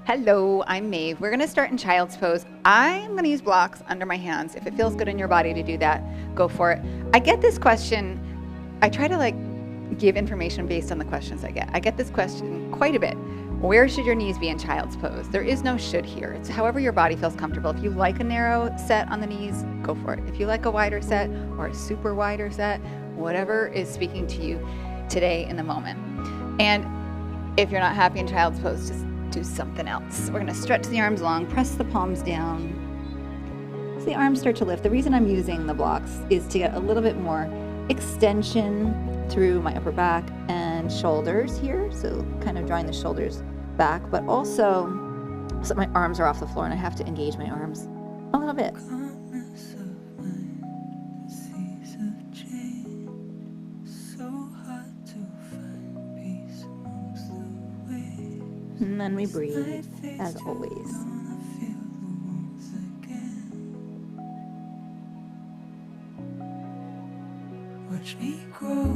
Hello, I'm Maeve. We're gonna start in child's pose. I'm gonna use blocks under my hands. If it feels good in your body to do that, go for it. I get this question, I try to give information based on the questions I get. I get this question quite a bit. Where should your knees be in child's pose? There is no should here. It's however your body feels comfortable. If you like a narrow set on the knees, go for it. If you like a wider set or a super wider set, whatever is speaking to you today in the moment. And if you're not happy in child's pose, just do something else. We're gonna stretch the arms long, press the palms down. As the arms start to lift, the reason I'm using the blocks is to get a little bit more extension through my upper back and shoulders here. So kind of drawing the shoulders back, but also so my arms are off the floor and I have to engage my arms a little bit. And then we breathe, as always.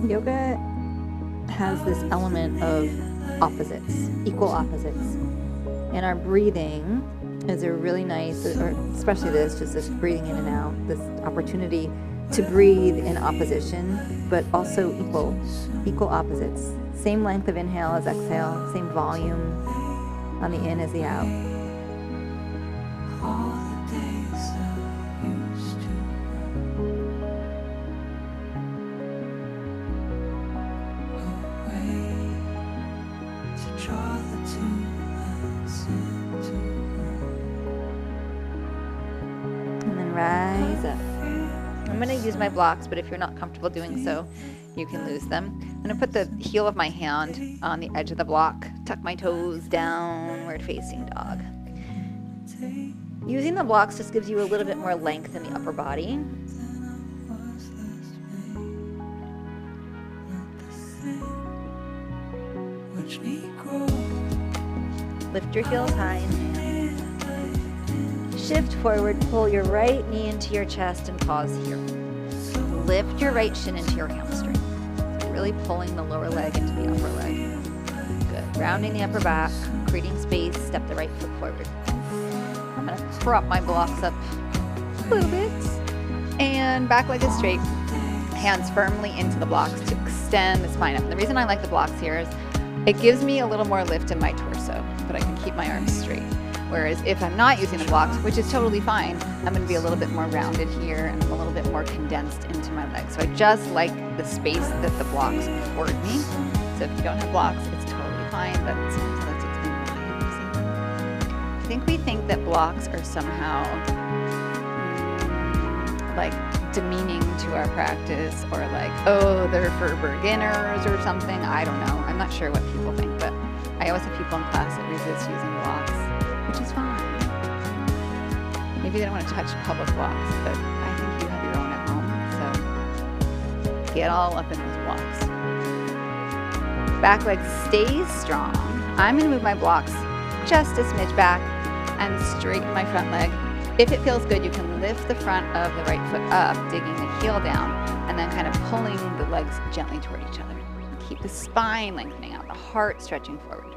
Yoga has this element of opposites, equal opposites. And our breathing is a really nice, or especially just this breathing in and out, this opportunity to breathe in opposition, but also equal opposites. Same length of inhale as exhale, same volume on the in as the out. And then rise up. I'm going to use my blocks, but if you're not comfortable doing so, you can lose them. I'm going to put the heel of my hand on the edge of the block, tuck my toes, downward facing dog. Using the blocks just gives you a little bit more length in the upper body. Lift your heels high. Shift forward, pull your right knee into your chest and pause here. Lift your right shin into your hamstring. So really pulling the lower leg into the upper leg. Good. Rounding the upper back, creating space, step the right foot forward. I'm going to prop my blocks up a little bit. And back leg is straight. Hands firmly into the blocks to extend the spine up. And the reason I like the blocks here is it gives me a little more lift in my torso, but I can keep my arms straight. Whereas if I'm not using the blocks, which is totally fine, I'm going to be a little bit more rounded here and a little bit more condensed into my legs. So I just like the space that the blocks afford me. So if you don't have blocks, it's totally fine, but sometimes let's explain why I'm using them. I think we think that blocks are somehow demeaning to our practice, or oh, they're for beginners or something. I don't know. I'm not sure what people think, but I always have people in class that resist using blocks, which is fine. Maybe they don't want to touch public blocks, but I think you have your own at home, so get all up in those blocks. Back leg stays strong. I'm going to move my blocks just a smidge back and straighten my front leg. If it feels good, you can lift the front of the right foot up, digging the heel down, and then kind of pulling the legs gently toward each other. Keep the spine lengthening out, the heart stretching forward.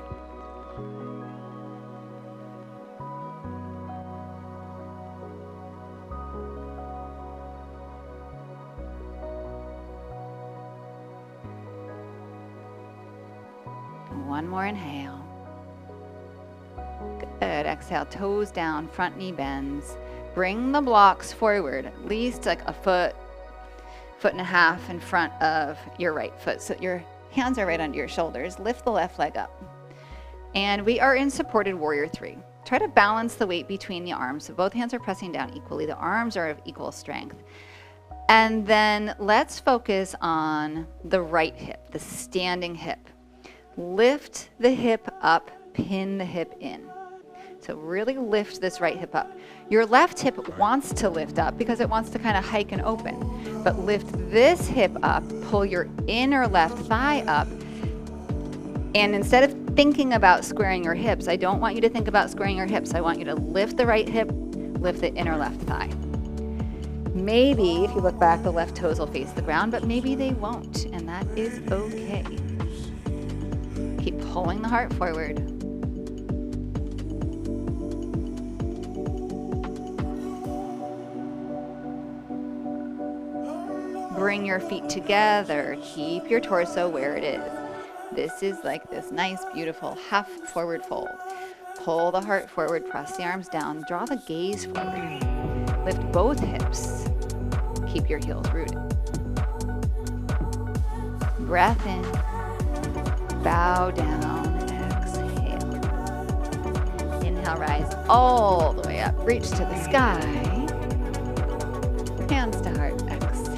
One more inhale. Good. Exhale, toes down, front knee bends. Bring the blocks forward, at least a foot and a half in front of your right foot. So your hands are right under your shoulders. Lift the left leg up. And we are in supported warrior 3. Try to balance the weight between the arms. So both hands are pressing down equally. The arms are of equal strength. And then let's focus on the right hip, the standing hip. Lift the hip up, pin the hip in. So really lift this right hip up. Your left hip wants to lift up because it wants to kind of hike and open. But lift this hip up, pull your inner left thigh up. And instead of thinking about squaring your hips, I don't want you to think about squaring your hips. I want you to lift the right hip, lift the inner left thigh. Maybe if you look back, the left toes will face the ground, but maybe they won't, and that is okay. Keep pulling the heart forward. bring your feet together. Keep your torso where it is. This is like this nice, beautiful half forward fold. Pull the heart forward, press the arms down, draw the gaze forward. Lift both hips. Keep your heels rooted. Breath in. Bow down, exhale. Inhale, rise all the way up. Reach to the sky. Hands to heart, exhale.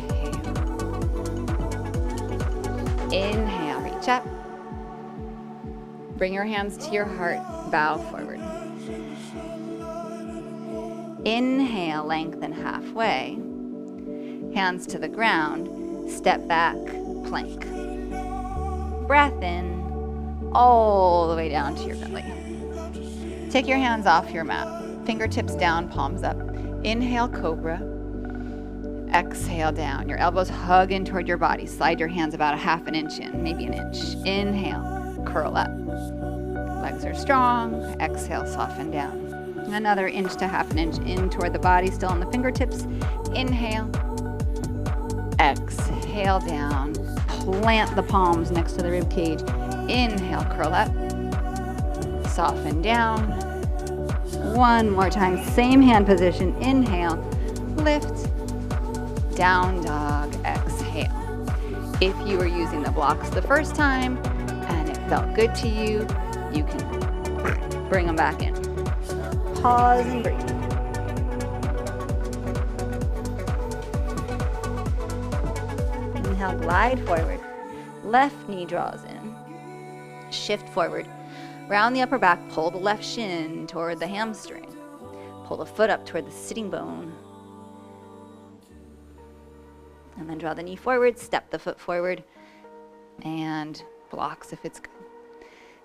Inhale, reach up. Bring your hands to your heart, bow forward. Inhale, lengthen halfway. Hands to the ground, step back, plank. Breath in, all the way down to your belly. Take your hands off your mat, fingertips down, palms up. Inhale, cobra. Exhale down. Your elbows hug in toward your body. Slide your hands about a half an inch in, maybe an inch. Inhale, curl up. Legs are strong. Exhale, soften down. Another inch to half an inch in toward the body, still on the fingertips. Inhale. Exhale down. Plant the palms next to the rib cage. Inhale, curl up. Soften down. One more time, same hand position. Inhale, lift. Down dog, exhale. If you were using the blocks the first time and it felt good to you, you can bring them back in. Pause and breathe. Inhale, glide forward. Left knee draws in. Shift forward. Round the upper back, pull the left shin toward the hamstring. Pull the foot up toward the sitting bone. And then draw the knee forward, step the foot forward, and blocks if it's good.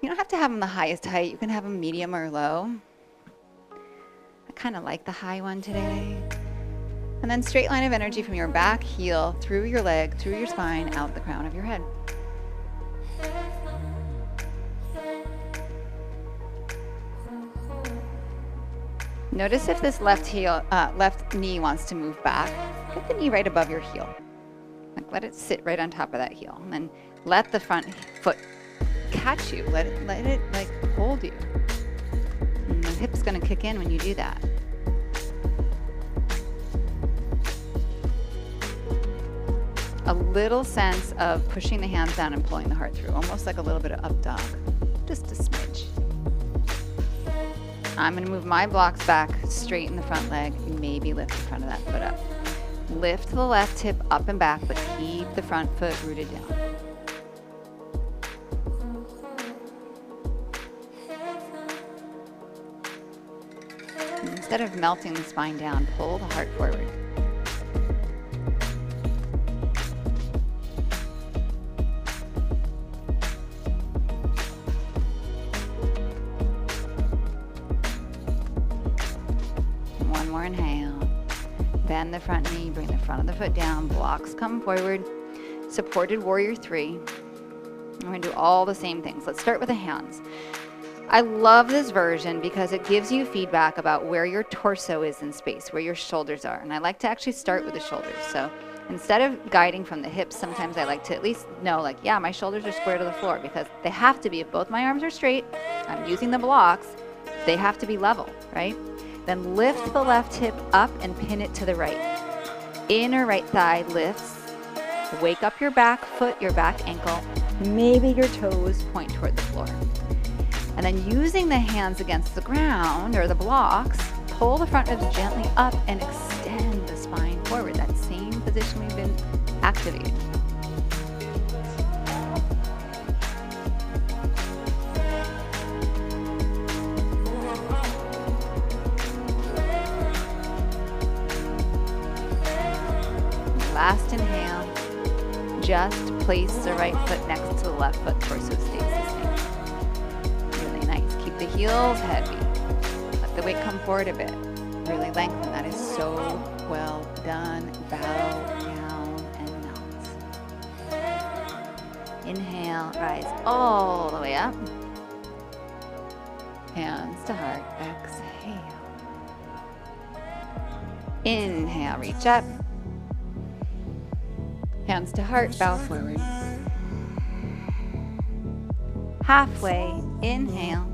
You don't have to have them the highest height. You can have them medium or low. I kind of like the high one today. And then straight line of energy from your back heel through your leg, through your spine, out the crown of your head. Notice if this left knee wants to move back. Get the knee right above your heel. Like let it sit right on top of that heel. And then let the front foot catch you. Let it like hold you. And the hip's gonna kick in when you do that. A little sense of pushing the hands down and pulling the heart through, almost like a little bit of up dog, just a smidge. I'm gonna move my blocks back, straighten the front leg, maybe lift the front of that foot up. Lift the left hip up and back, but keep the front foot rooted down. Instead of melting the spine down, pull the heart forward. One more inhale. Bend the front knee, bring the front of the foot down, blocks come forward. Supported warrior 3. We're gonna do all the same things. Let's start with the hands. I love this version because it gives you feedback about where your torso is in space, where your shoulders are. And I like to actually start with the shoulders. So instead of guiding from the hips, sometimes I like to at least know, like, yeah, my shoulders are square to the floor, because they have to be. If both my arms are straight, I'm using the blocks, they have to be level, right? Then lift the left hip up and pin it to the right. Inner right thigh lifts. Wake up your back foot, your back ankle. Maybe your toes point toward the floor. And then using the hands against the ground or the blocks, pull the front ribs gently up and extend the spine forward. That same position we've been activating. Last inhale, just place the right foot next to the left foot, torso stays the same. Really nice. Keep the heels heavy. Let the weight come forward a bit. Really lengthen. That is so well done. Bow down and melt. Inhale, rise all the way up. Hands to heart. Exhale. Inhale, reach up. Hands to heart, bow forward. Halfway, inhale.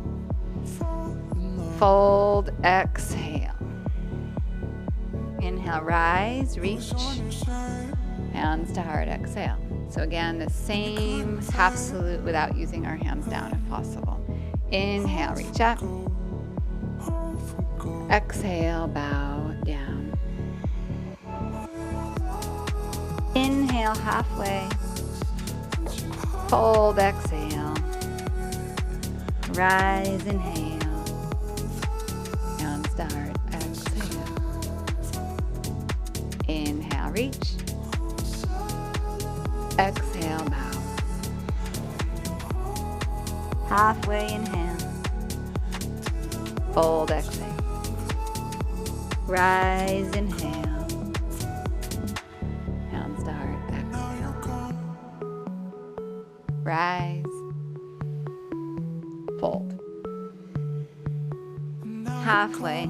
Fold, exhale. Inhale, rise, reach. Hands to heart, exhale. So again, the same half salute without using our hands down if possible. Inhale, reach up. Exhale, bow down. Inhale, halfway. Fold, exhale. Rise, inhale. Hands to heart, exhale. Inhale, reach. Exhale, bow. Halfway, inhale. Fold, exhale. Rise, inhale. Hands to heart, exhale. Rise. Fold. Halfway.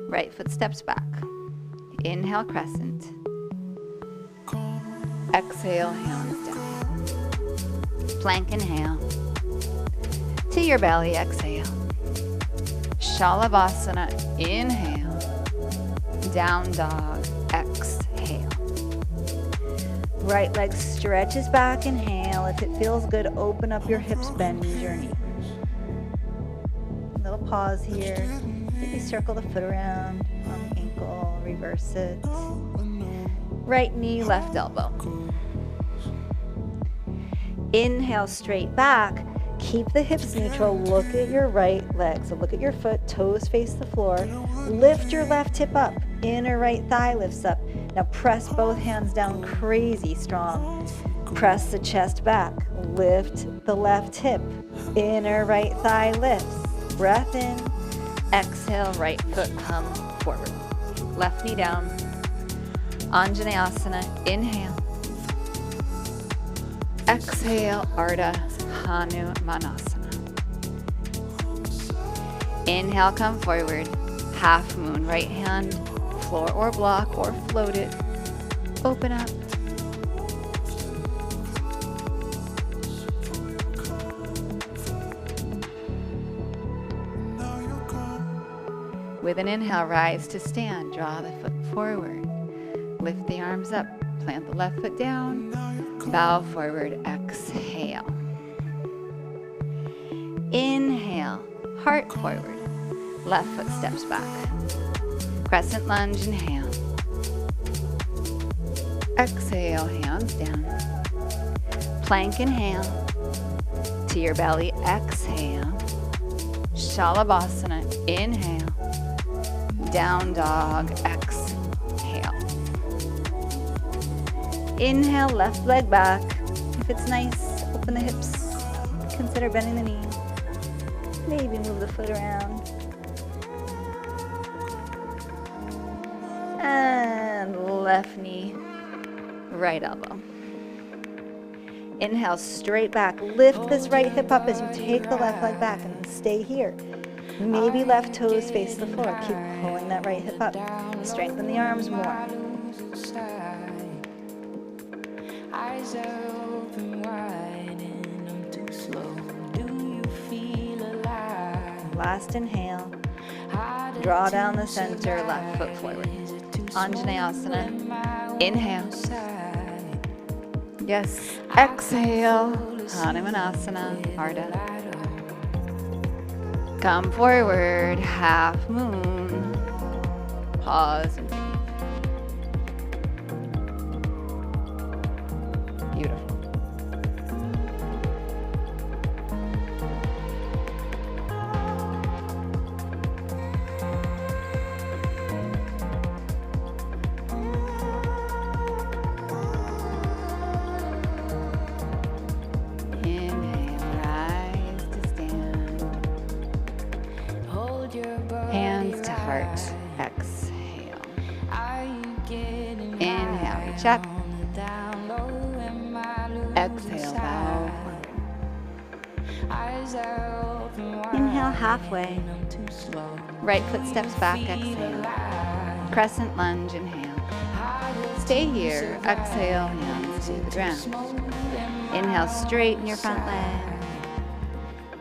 Right foot steps back. Inhale, crescent. Exhale, hands down. Plank, inhale. To your belly, exhale. Shalabhasana, inhale. Down dog, exhale. Right leg stretches back, inhale. If it feels good, open up your hips, bend your knees. Little pause here. Maybe circle the foot around on the ankle, reverse it. Right knee, left elbow. Inhale, straight back. Keep the hips neutral. Look at your right leg. So look at your foot, toes face the floor. Lift your left hip up. Inner right thigh lifts up. Now press both hands down crazy strong. Press the chest back. Lift the left hip. Inner right thigh lifts. Breath in. Exhale, right foot comes forward. Left knee down. Anjaneyasana, inhale. Exhale, Ardha Hanumanasana. Inhale, come forward. Half moon, right hand, floor or block or float it. Open up. With an inhale, rise to stand. Draw the foot forward. Lift the arms up. Plant the left foot down. Bow forward. Exhale. Inhale. Heart forward. Left foot steps back. Crescent lunge. Inhale. Exhale. Hands down. Plank. Inhale. To your belly. Exhale. Shalabhasana. Inhale. Down dog, exhale. Inhale, left leg back. If it's nice, open the hips. Consider bending the knee. Maybe move the foot around. And left knee, right elbow. Inhale, straight back. Lift this right hip up as you take the left leg back and stay here. Maybe left toes face the floor. Keep pulling that right hip up. Strengthen the arms more. Eyes are open wide and I'm too slow. Do you feel alive? Last inhale. Draw down the center, left foot forward. Anjaneyasana. Inhale. Yes. Exhale. Hanumanasana. Ardha. Come forward, half moon. Pause and breathe. Beautiful. Hands to heart. Exhale. Inhale, reach up. Exhale, bow. Inhale, halfway. Right foot steps back, exhale. Crescent lunge, inhale. Stay here. Exhale, hands to the ground. Inhale, straighten your front leg.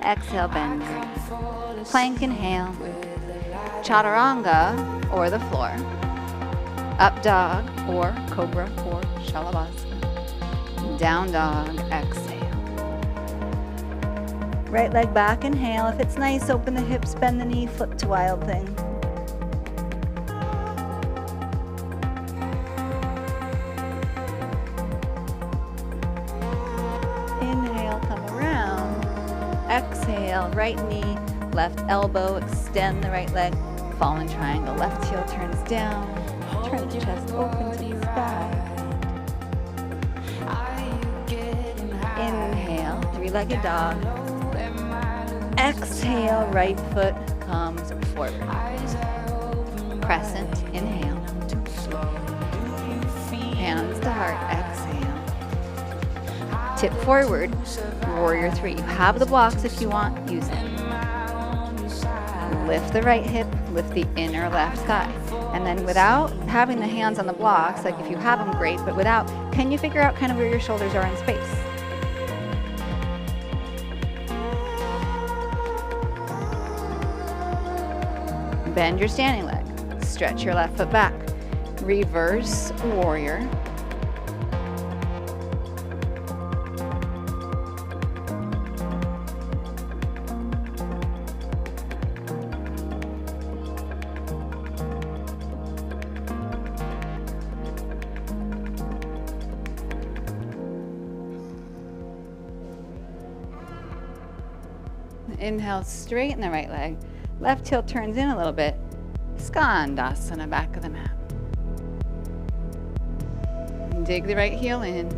Exhale, bend your knee. Plank inhale. Chaturanga or the floor. Up dog or cobra or shalabhasana. Down dog, exhale. Right leg back, inhale. If it's nice, open the hips, bend the knee, flip to wild thing. Inhale, come around. Exhale, right knee, left elbow, extend the right leg, fallen triangle. Left heel turns down, turn the chest open to the sky. Inhale, three-legged dog. Exhale, right foot comes forward. Crescent, inhale. Hands to heart, exhale. Tip forward, warrior three. You have the blocks if you want, use them. Lift the right hip, lift the inner left thigh. And then without having the hands on the blocks, like if you have them, great, but without, can you figure out kind of where your shoulders are in space? Bend your standing leg. Stretch your left foot back. Reverse warrior. Inhale, straighten the right leg. Left heel turns in a little bit. Skandasana, back of the mat. Dig the right heel in.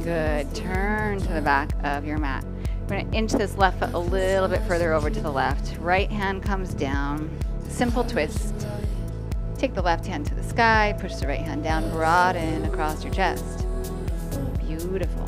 Good. Turn to the back of your mat. We're going to inch this left foot a little bit further over to the left. Right hand comes down. Simple twist. Take the left hand to the sky. Push the right hand down. Broaden across your chest. Beautiful.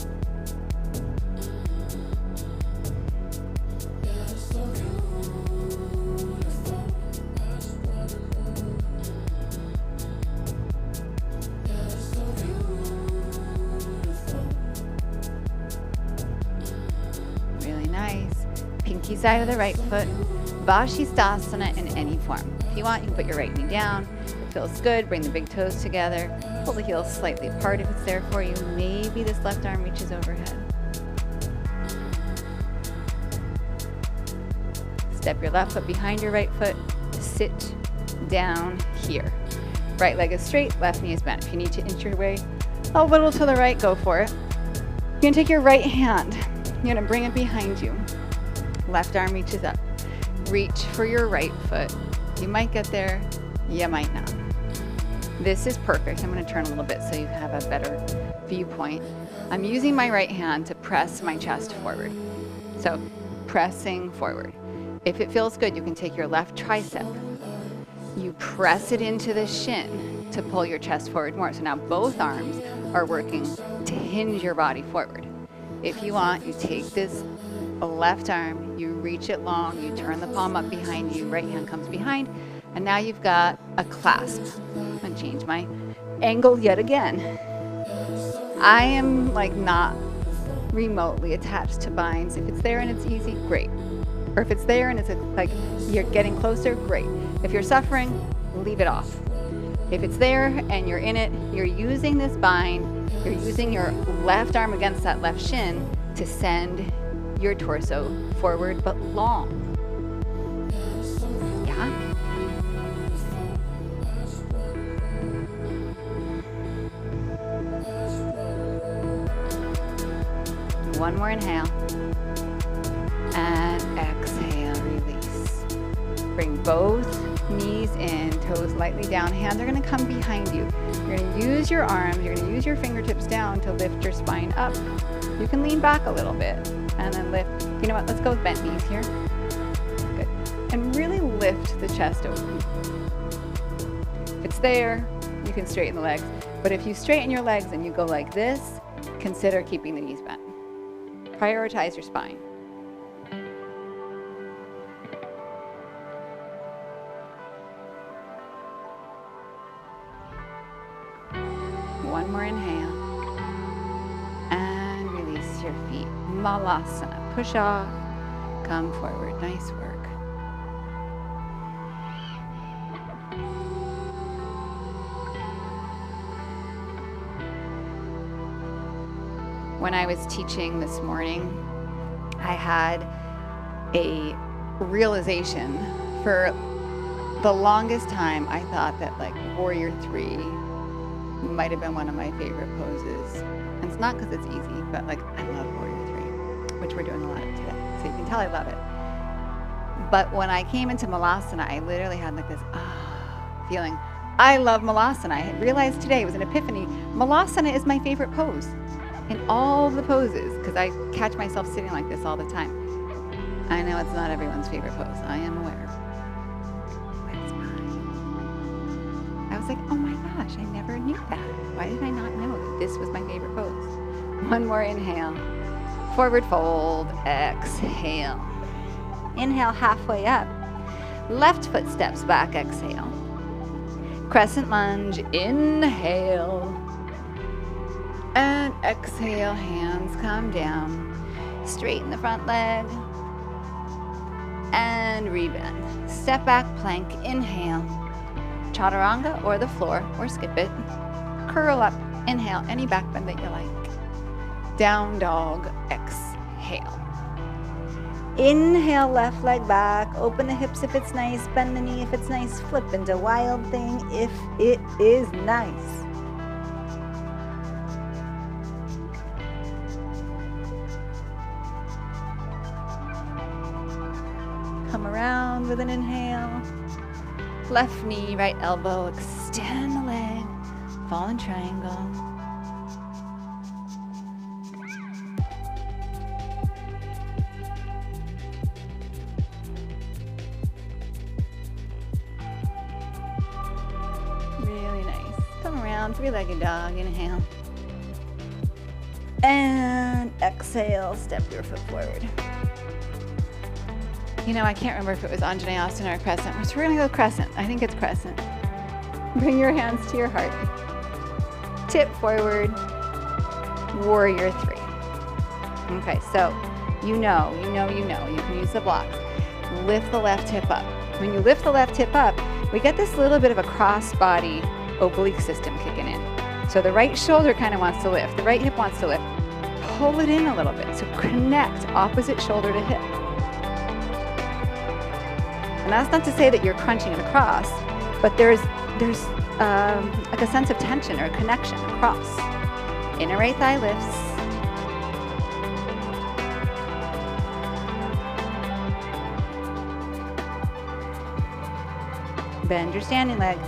Pinky side of the right foot, Vashisthasana in any form. If you want, you can put your right knee down. If it feels good, bring the big toes together. Pull the heels slightly apart if it's there for you. Maybe this left arm reaches overhead. Step your left foot behind your right foot. Sit down here. Right leg is straight, left knee is bent. If you need to inch your way a little to the right, go for it. You're gonna take your right hand. You're gonna bring it behind you. Left arm reaches up. Reach for your right foot. You might get there, you might not. This is perfect. I'm going to turn a little bit so you have a better viewpoint. I'm using my right hand to press my chest forward. So pressing forward. If it feels good, you can take your left tricep. You press it into the shin to pull your chest forward more. So now both arms are working to hinge your body forward. If you want, you take this left arm, you reach it long, you turn the palm up behind you, right hand comes behind, and now you've got a clasp. I'm gonna change my angle yet again. I am like not remotely attached to binds. If it's there and it's easy, great. Or if it's there and it's like you're getting closer, great. If you're suffering, leave it off. If it's there and you're in it, you're using this bind, you're using your left arm against that left shin to send your torso forward but long. Yeah? One more inhale. And exhale, release. Bring both knees in, toes lightly down. Hands are going to come behind you. You're going to use your arms, you're going to use your fingertips down to lift your spine up. You can lean back a little bit and then lift. You know what? Let's go with bent knees here. Good. And really lift the chest open. If it's there, you can straighten the legs. But if you straighten your legs and you go like this, consider keeping the knees bent. Prioritize your spine. One more inhale. And release your feet. Malasana. Push off. Come forward. Nice work. When I was teaching this morning, I had a realization. For the longest time, I thought that like Warrior 3 might have been one of my favorite poses. And it's not because it's easy, but like I love Warrior 3, which we're doing a lot of today. So you can tell I love it. But when I came into Malasana, I literally had like this feeling. I love Malasana. I realized today, it was an epiphany. Malasana is my favorite pose in all the poses, because I catch myself sitting like this all the time. I know it's not everyone's favorite pose. I am aware. But it's mine. I was like, oh my gosh, I never knew that. Why did I not know that this was my favorite pose? One more inhale. Forward fold. Exhale. Inhale halfway up. Left foot steps back. Exhale. Crescent lunge. Inhale. And exhale, hands come down. Straighten the front leg. And rebend. Step back, plank, inhale. Chaturanga or the floor, or skip it. Curl up, inhale, any back bend that you like. Down dog, exhale. Inhale, left leg back. Open the hips if it's nice. Bend the knee if it's nice. Flip into wild thing if it is nice. Come around with an inhale. Left knee, right elbow, extend the leg. Fallen triangle. Really nice. Come around, three-legged dog, inhale. And exhale, step your foot forward. You know, I can't remember if it was Anjaneyasana or crescent. We're going to go crescent. I think it's crescent. Bring your hands to your heart. Tip forward. Warrior 3. Okay, so you know. You can use the blocks. Lift the left hip up. When you lift the left hip up, we get this little bit of a cross-body oblique system kicking in. So the right shoulder kind of wants to lift. The right hip wants to lift. Pull it in a little bit. So connect opposite shoulder to hip. And that's not to say that you're crunching it across, but there's like a sense of tension or connection across. Inner right thigh lifts. Bend your standing leg.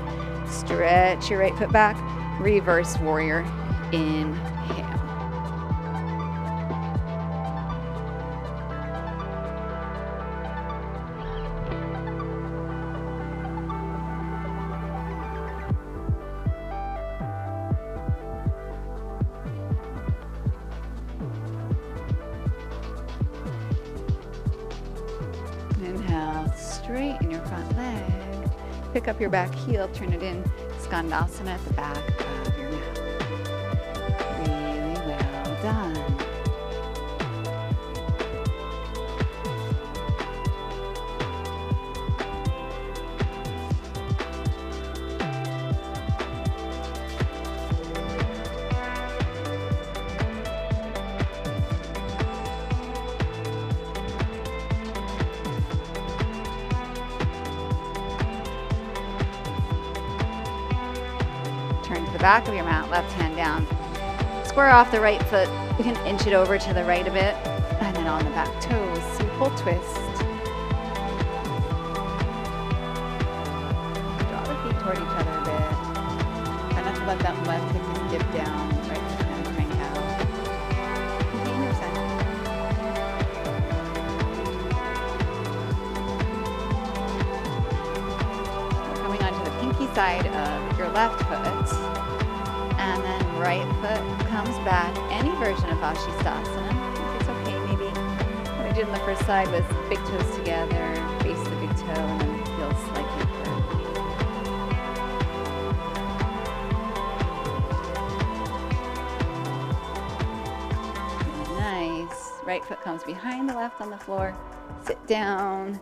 Stretch your right foot back. Reverse warrior. Inhale. Inhale, straighten your front leg. Pick up your back heel, turn it in. Skandasana at the back of your mat. Really well done. Turn to the back of your mat, left hand down. Square off the right foot. You can inch it over to the right a bit. And then on the back toes, simple twist. Draw the feet toward each other a bit. Try not to let that left hip just dip down. Right foot kind of crank out. Maintain your center. We're coming onto the pinky side of your left foot. And then right foot comes back. Any version of Vashisthasana. I think it's okay, maybe. What I did on the first side was big toes together, face the big toe, and then it feels slightly curved. Nice. Right foot comes behind the left on the floor. Sit down.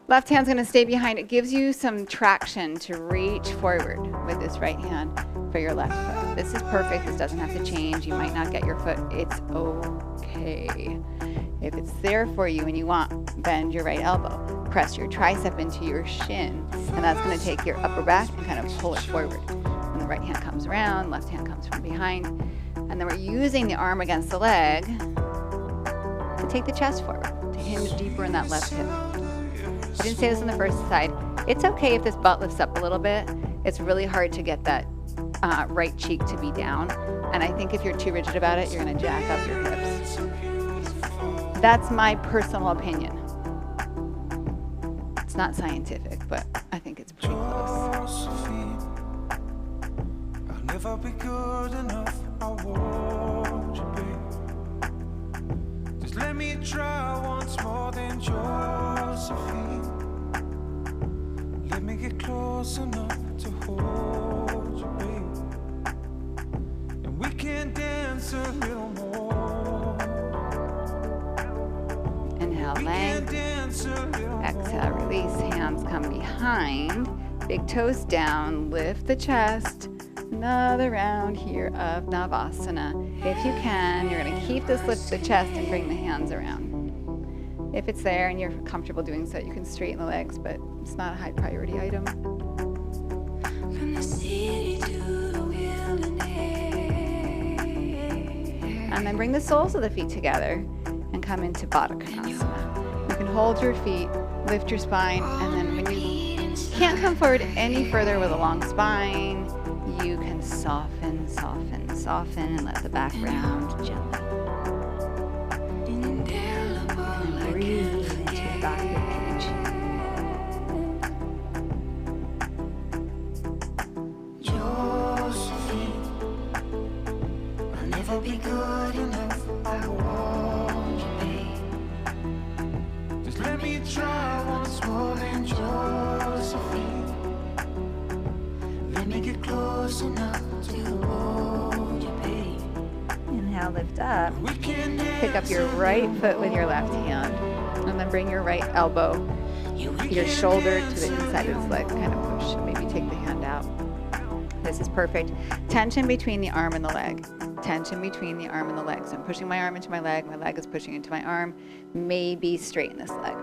Left hand's gonna stay behind. It gives you some traction to reach forward with this right hand for your left foot. This is perfect. This doesn't have to change. You might not get your foot. It's okay. If it's there for you and you want, bend your right elbow. Press your tricep into your shin. And that's gonna take your upper back and kind of pull it forward. And the right hand comes around, left hand comes from behind. And then we're using the arm against the leg to take the chest forward, to hinge deeper in that left hip. I didn't say this on the first side. It's okay if this butt lifts up a little bit. It's really hard to get that right cheek to be down. And I think if you're too rigid about it, you're gonna jack up your hips. That's my personal opinion. It's not scientific, but I think it's pretty close. I'll never be good enough. I want you, babe. Just let me try once more than Josephine. Let me get close enough to hold you, babe. And we can dance a little more. Inhale, length. Exhale, release. Hands come behind. Big toes down. Lift the chest. Another round here of Navasana. If you can, you're going to keep this lift to the chest and bring the hands around. If it's there and you're comfortable doing so, you can straighten the legs, but it's not a high priority item. From the city to the wilderness. And then bring the soles of the feet together and come into Baddha Konasana. You can hold your feet, lift your spine, and then when you can't come forward any further with a long spine, you can soften, soften, soften, and let the back round gently. And breathe into the back rib cage. Josephine, I'll never be good enough. I want you, babe. Just let me try once more than Josephine, let me get close enough to hold you, babe. Inhale, lift up. we can Pick up your right foot with your left hand. And then bring your right elbow, your shoulder to the inside of this leg. Kind of push. Maybe take the hand out. This is perfect. Tension between the arm and the leg. Tension between the arm and the leg. So I'm pushing my arm into my leg is pushing into my arm. Maybe straighten this leg.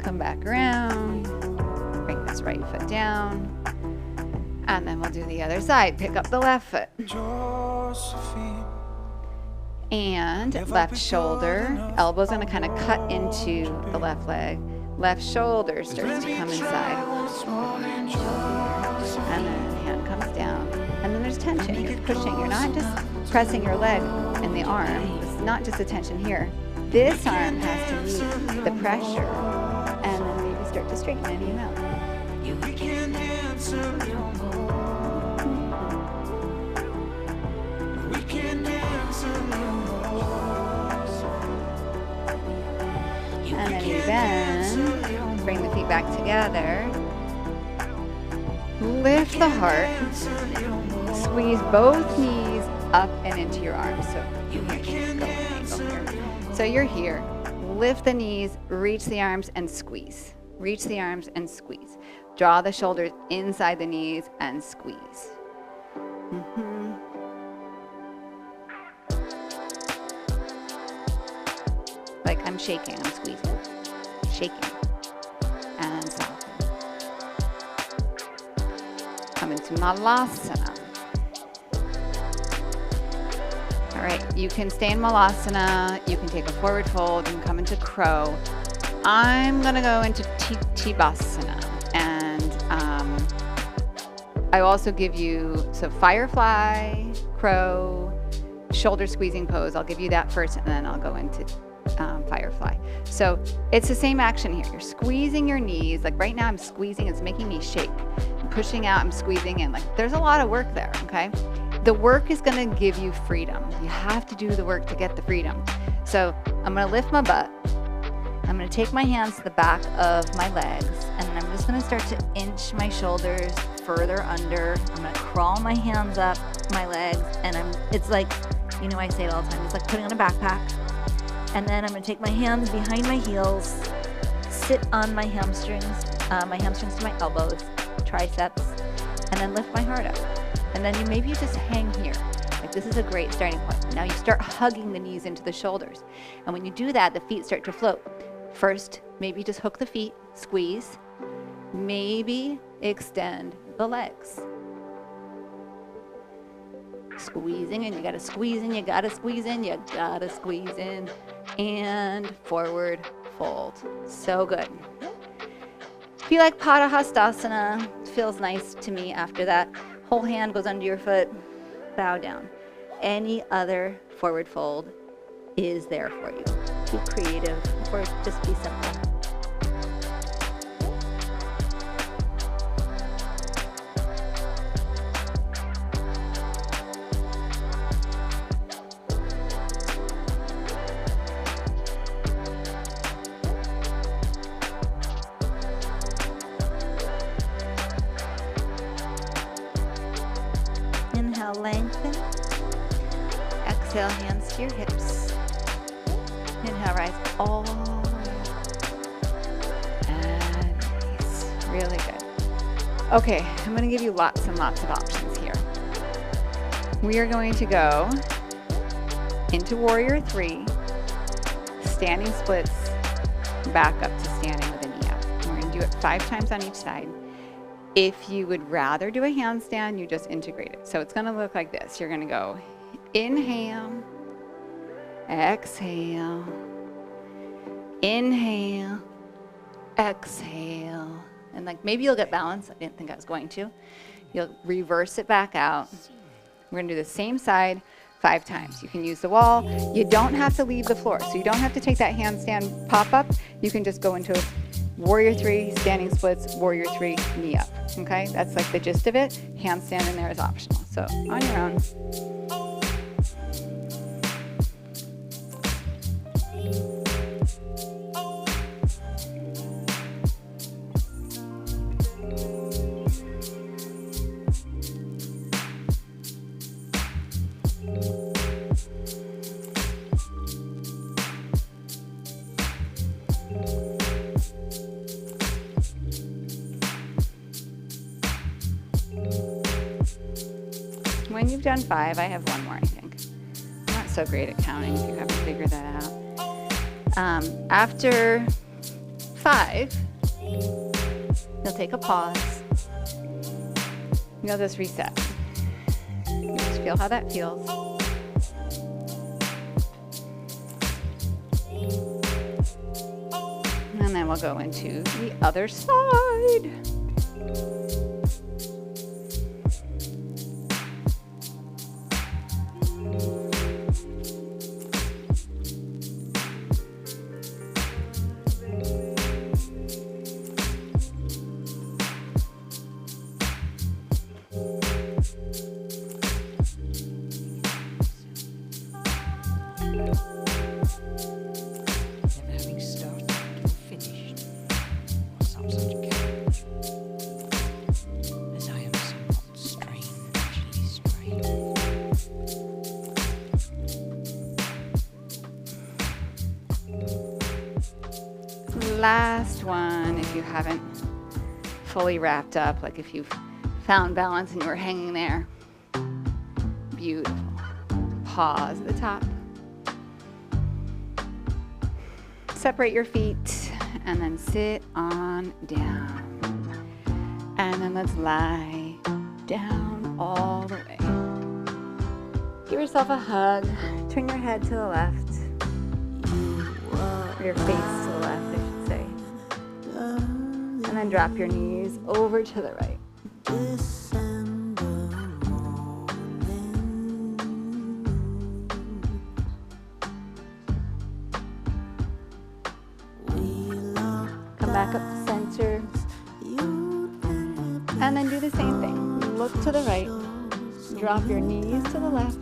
Come back around. Bring this right foot down. And then we'll do the other side. Pick up the left foot. Josephine. And left shoulder. Elbow's gonna kind of cut into the left leg. Left shoulder starts to come inside. And then the hand comes down. And then there's tension. You're pushing. You're not just pressing your leg and the arm. It's not just a tension here. This arm has to meet the pressure. And then maybe start to straighten any amount. We can dance a little more. We can dance a little more. And then you bend. Bring the feet back together. Lift the heart. Squeeze both knees up and into your arms. So you can go angle here. So you're here. Lift the knees, reach the arms, and squeeze. Reach the arms and squeeze. Draw the shoulders inside the knees and squeeze. Like I'm shaking, I'm squeezing. Shaking. And soften. Come into Malasana. All right, you can stay in Malasana. You can take a forward fold. You can come into crow. I'm gonna go into Tibasana, and I also give you firefly, crow, shoulder squeezing pose. I'll give you that first, and then I'll go into firefly. So it's the same action here. You're squeezing your knees. Like right now I'm squeezing, it's making me shake. I'm pushing out, I'm squeezing in. Like there's a lot of work there, okay? The work is gonna give you freedom. You have to do the work to get the freedom. So I'm gonna lift my butt. I'm gonna take my hands to the back of my legs, and then I'm just gonna start to inch my shoulders further under. I'm gonna crawl my hands up my legs, and it's like, you know, I say it all the time, it's like putting on a backpack. And then I'm gonna take my hands behind my heels, sit on my hamstrings to my elbows, triceps, and then lift my heart up. And then maybe you just hang here. Like this is a great starting point. Now you start hugging the knees into the shoulders. And when you do that, the feet start to float. First, maybe just hook the feet, squeeze, maybe extend the legs. Squeezing, and you gotta squeeze in, you gotta squeeze in, you gotta squeeze in, and forward fold. So good. If you like Padahastasana, it feels nice to me after that. Whole hand goes under your foot, bow down. Any other forward fold is there for you. Be creative or just be simple. Inhale, lengthen. Exhale, hands to your hips. Inhale, rise all the way up. And release. Really good. Okay, I'm going to give you lots and lots of options here. We are going to go into Warrior 3, standing splits, back up to standing with a knee up. We're going to do it 5 times on each side. If you would rather do a handstand, you just integrate it. So it's going to look like this. You're going to go inhale, exhale, inhale, exhale. And like maybe you'll get balance. I didn't think I was going to. You'll reverse it back out. We're going to do the same side 5 times. You can use the wall. You don't have to leave the floor. So you don't have to take that handstand pop up. You can just go into Warrior 3, standing splits, Warrior 3, knee up. Okay, that's like the gist of it. Handstand in there is optional. So on your own. When you've done 5, I have one more, I think. I'm not so great at counting if you haven't figured that out. After 5, you'll take a pause. You'll just reset. You just feel how that feels. And then we'll go into the other side. Last one, if you haven't fully wrapped up, like if you've found balance and you were hanging there. Beautiful. Pause at the top. Separate your feet and then sit on down. And then let's lie down all the way. Give yourself a hug. Turn your head to the left. Or your face to the left, I should say. And then drop your knees over to the right. back up to center. And then do the same thing. Look to the right. Drop your knees to the left.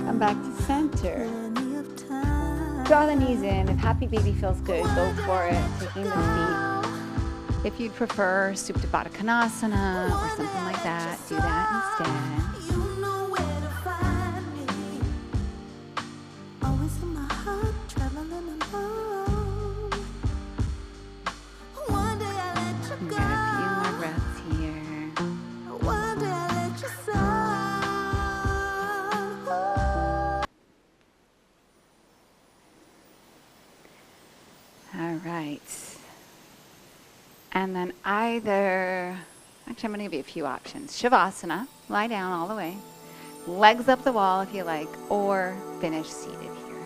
Come back to center. Draw the knees in. If happy baby feels good, go for it. Taking the feet. If you'd prefer Supta Baddha Konasana or something like that, do that instead. And then actually I'm going to give you a few options. Shavasana, lie down all the way. Legs up the wall if you like, or finish seated here.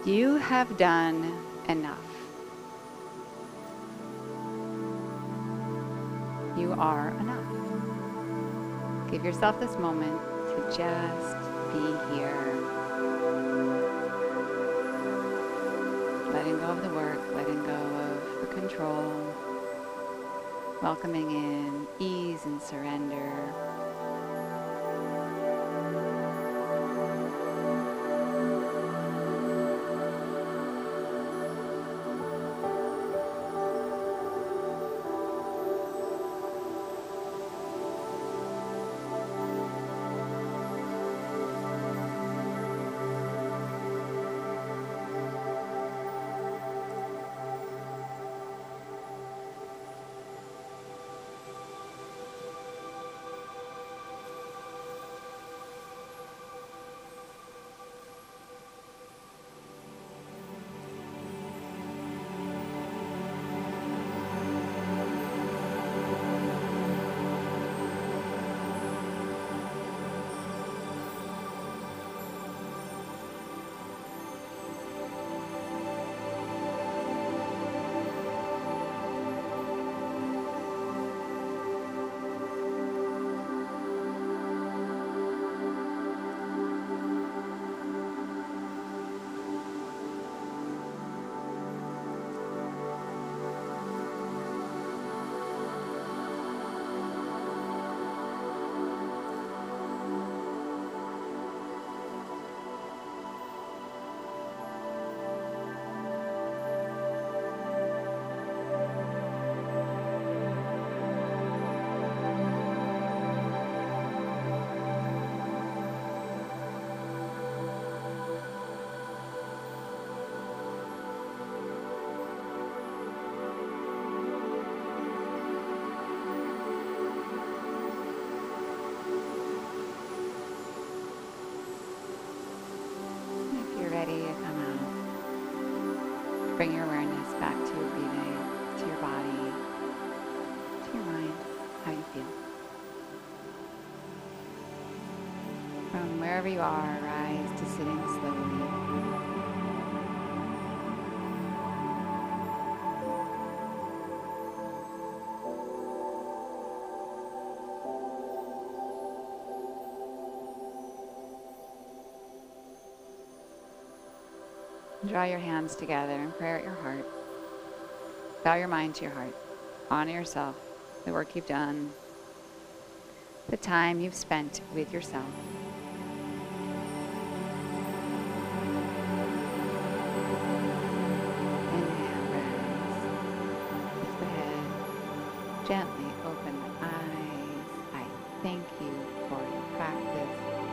You have done enough. You are enough. Give yourself this moment to just be here. Letting go of the work, letting go of the control, welcoming in ease and surrender. Bring your awareness back to your breathing, to your body, to your mind, how you feel. From wherever you are, rise to sitting slowly. Draw your hands together and pray at your heart. Bow your mind to your heart. Honor yourself, the work you've done, the time you've spent with yourself. Inhale, rise. Lift the head. Gently open the eyes. I thank you for your practice.